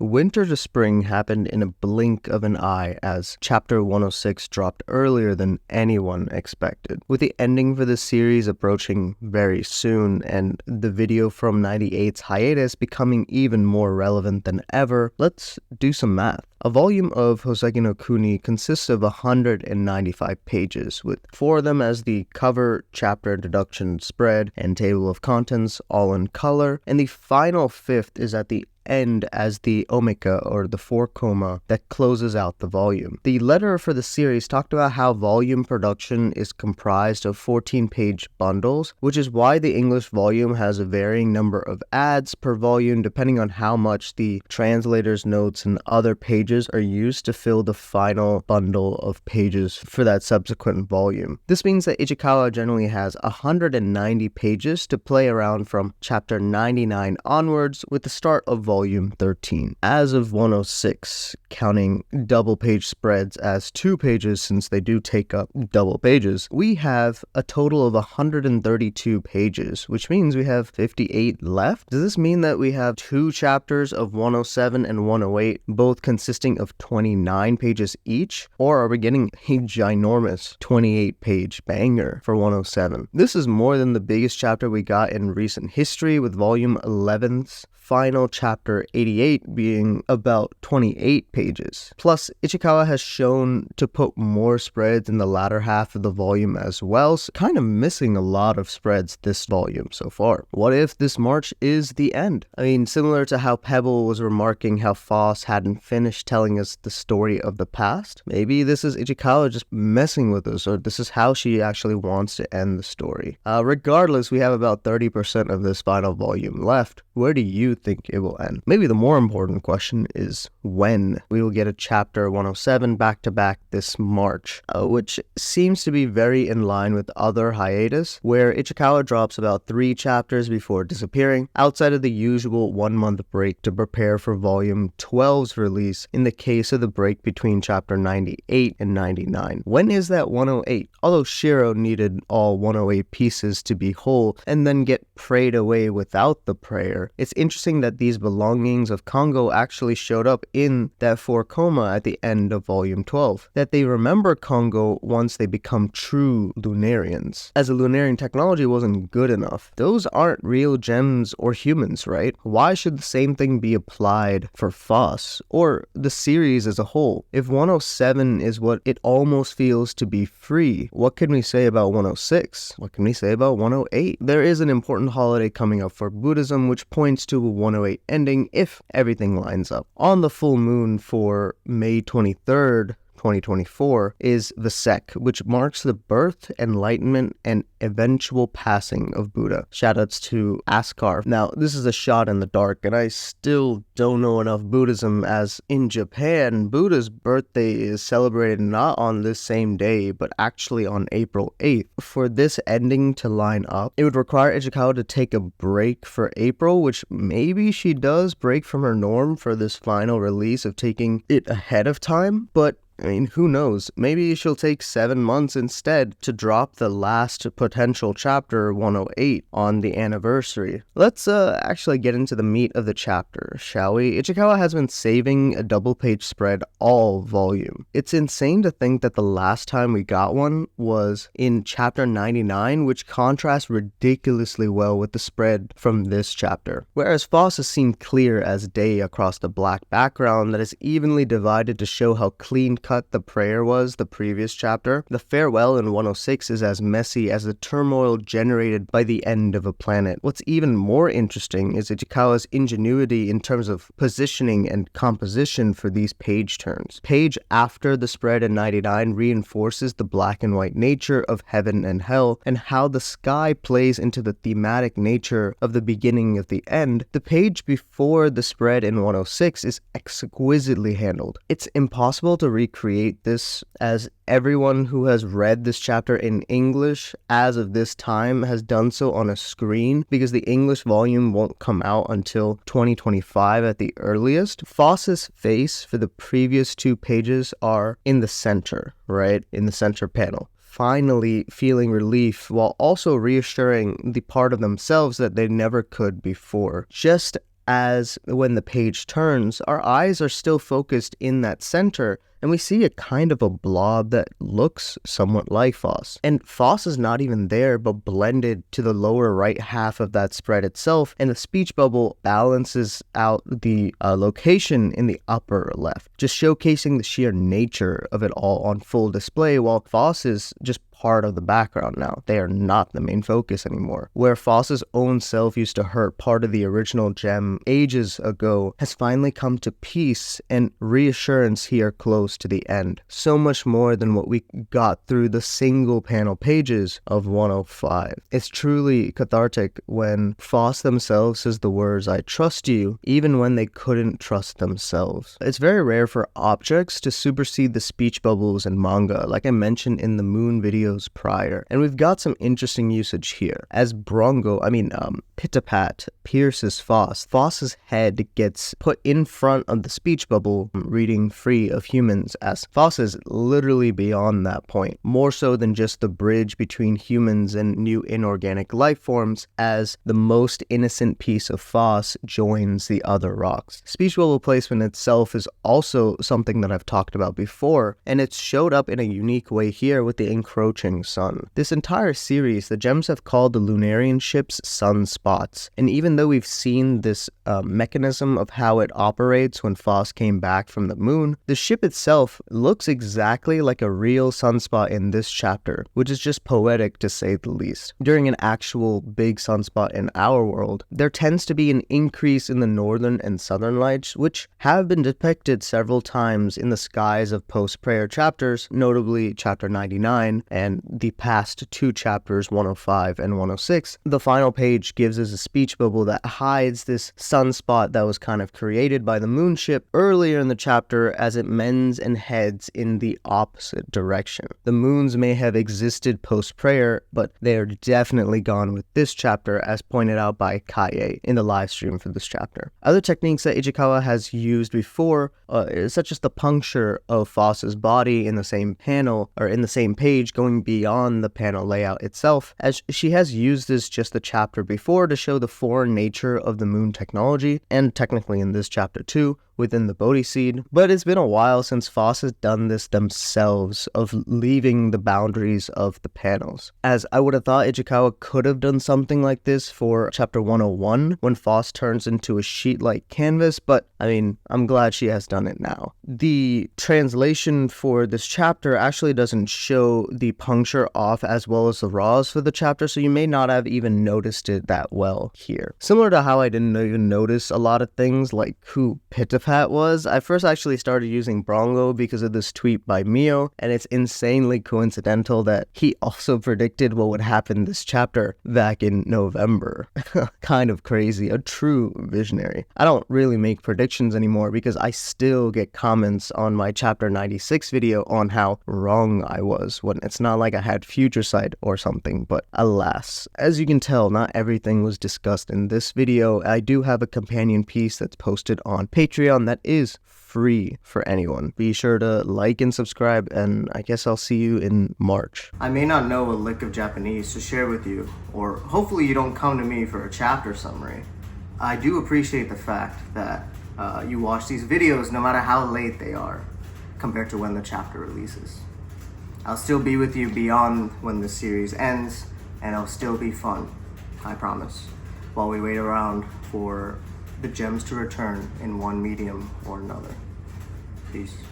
Winter to spring happened in a blink of an eye as Chapter 106 dropped earlier than anyone expected. With the ending for the series approaching very soon and the video from 98's hiatus becoming even more relevant than ever, let's do some math. A volume of Houseki no Kuni consists of 195 pages, with 4 of them as the cover, chapter introduction, spread, and table of contents, all in color, and the final 5th is at the end as the omika, or the 4-koma, that closes out the volume. The letter for the series talked about how volume production is comprised of 14-page bundles, which is why the English volume has a varying number of ads per volume depending on how much the translator's notes and other pages are used to fill the final bundle of pages for that subsequent volume. This means that Ichikawa generally has 190 pages to play around from chapter 99 onwards, with the start of volume 13. As of 106, counting double page spreads as 2 pages since they do take up double pages, we have a total of 132 pages, which means we have 58 left. Does this mean that we have 2 chapters of 107 and 108, both consisting of 29 pages each? Or are we getting a ginormous 28-page banger for 107? This is more than the biggest chapter we got in recent history, with volume 11's final chapter 88 being about 28 pages. Plus, Ichikawa has shown to put more spreads in the latter half of the volume as well, so kind of missing a lot of spreads this volume so far. What if this march is the end? I mean, similar to how Pebble was remarking how Foss hadn't finished telling us the story of the past, maybe this is Ichikawa just messing with us, or this is how she actually wants to end the story. Regardless, we have about 30% of this final volume left. Where do you think it will end? Maybe the more important question is when we will get a chapter 107 back-to-back this March, which seems to be very in line with other hiatus, where Ichikawa drops about 3 chapters before disappearing, outside of the usual 1-month break to prepare for volume 12's release in the case of the break between chapter 98 and 99. When is that 108? Although Shiro needed all 108 pieces to be whole and then get prayed away without the prayer, it's interesting that these belongings of Kongo actually showed up in that 4-koma at the end of volume 12, that they remember Kongo once they become true Lunarians. As the Lunarian technology wasn't good enough, those aren't real gems or humans, right? Why should the same thing be applied for Foss, or the series as a whole? If 107 is what it almost feels to be free, what can we say about 106? What can we say about 108? There is an important holiday coming up for Buddhism, which points to a 108 ending if everything lines up. On the full moon for May 23rd, 2024 is Houseki, which marks the birth, enlightenment, and eventual passing of Buddha. Shoutouts to Askar. Now, this is a shot in the dark, and I still don't know enough Buddhism, as in Japan, Buddha's birthday is celebrated not on this same day, but actually on April 8th. For this ending to line up, it would require Ichikawa to take a break for April, which maybe she does break from her norm for this final release of taking it ahead of time, but I mean, who knows? Maybe she'll take 7 months instead to drop the last potential chapter 108 on the anniversary. Let's actually get into the meat of the chapter, shall we? Ichikawa has been saving a double-page spread all volume. It's insane to think that the last time we got one was in chapter 99, which contrasts ridiculously well with the spread from this chapter. Whereas Foss is seen clear as day across the black background that is evenly divided to show how clean cut the prayer was the previous chapter, the farewell in 106 is as messy as the turmoil generated by the end of a planet. What's even more interesting is Ichikawa's ingenuity in terms of positioning and composition for these page turns. Page after the spread in 99 reinforces the black and white nature of heaven and hell, and how the sky plays into the thematic nature of the beginning of the end. The page before the spread in 106 is exquisitely handled. It's impossible to recreate this, as everyone who has read this chapter in English as of this time has done so on a screen, because the English volume won't come out until 2025 at the earliest. Foss's face for the previous 2 pages are in the center, right? In the center panel. Finally feeling relief while also reassuring the part of themselves that they never could before. Just as when the page turns, our eyes are still focused in that center, and we see a kind of a blob that looks somewhat like Foss. And Foss is not even there, but blended to the lower right half of that spread itself, and the speech bubble balances out the location in the upper left, just showcasing the sheer nature of it all on full display, while Foss is just part of the background now. They are not the main focus anymore. Where Foss's own self used to hurt part of the original gem ages ago has finally come to peace and reassurance here close to the end. So much more than what we got through the single panel pages of 105. It's truly cathartic when Foss themselves says the words, "I trust you," even when they couldn't trust themselves. It's very rare for objects to supersede the speech bubbles in manga, like I mentioned in the Moon videos prior, and we've got some interesting usage here. As Pitapat pierces Foss, Foss's head gets put in front of the speech bubble, reading free of humans, as Foss is literally beyond that point, more so than just the bridge between humans and new inorganic life forms, as the most innocent piece of Foss joins the other rocks. Speech bubble placement itself is also something that I've talked about before, and it's showed up in a unique way here with the encroaching sun. This entire series, the gems have called the Lunarian ships sunspots, and even though we've seen this mechanism of how it operates when Foss came back from the moon, the ship itself looks exactly like a real sunspot in this chapter, which is just poetic to say the least. During an actual big sunspot in our world, there tends to be an increase in the northern and southern lights, which have been depicted several times in the skies of post-prayer chapters, notably chapter 99 and the past two chapters 105 and 106. The final page gives us a speech bubble that hides this sunspot that was kind of created by the moon ship earlier in the chapter as it mends and heads in the opposite direction. The moons may have existed post-prayer, but they are definitely gone with this chapter, as pointed out by Kaye in the live stream for this chapter. Other techniques that Ichikawa has used before, such as the puncture of Foss's body in the same panel, or in the same page, going beyond the panel layout itself, as she has used this just the chapter before to show the foreign nature of the moon technology, and technically in this chapter too, within the Bodhi seed. But it's been a while since Foss has done this themselves, of leaving the boundaries of the panels, as I would have thought Ichikawa could have done something like this for chapter 101 when Foss turns into a sheet-like canvas, but I mean, I'm glad she has done it now. The translation for this chapter actually doesn't show the puncture off as well as the raws for the chapter, so you may not have even noticed it that well here. Similar to how I didn't even notice a lot of things like who Pitapat was, I first actually started using Brongo because of this tweet by Mio, and it's insanely coincidental that he also predicted what would happen this chapter back in November. Kind of crazy, a true visionary. I don't really make predictions anymore because I still get comments on my chapter 96 video on how wrong I was, when it's not like I had future sight or something, but alas. As you can tell, not everything was discussed in this video. I do have a companion piece that's posted on Patreon that is free for anyone. Be sure to like and subscribe, and I guess I'll see you in March. I may not know a lick of Japanese to share with you, or hopefully you don't come to me for a chapter summary. I do appreciate the fact that you watch these videos no matter how late they are compared to when the chapter releases. I'll still be with you beyond when the series ends, and it'll still be fun, I promise, while we wait around for the gems to return in one medium or another. Peace.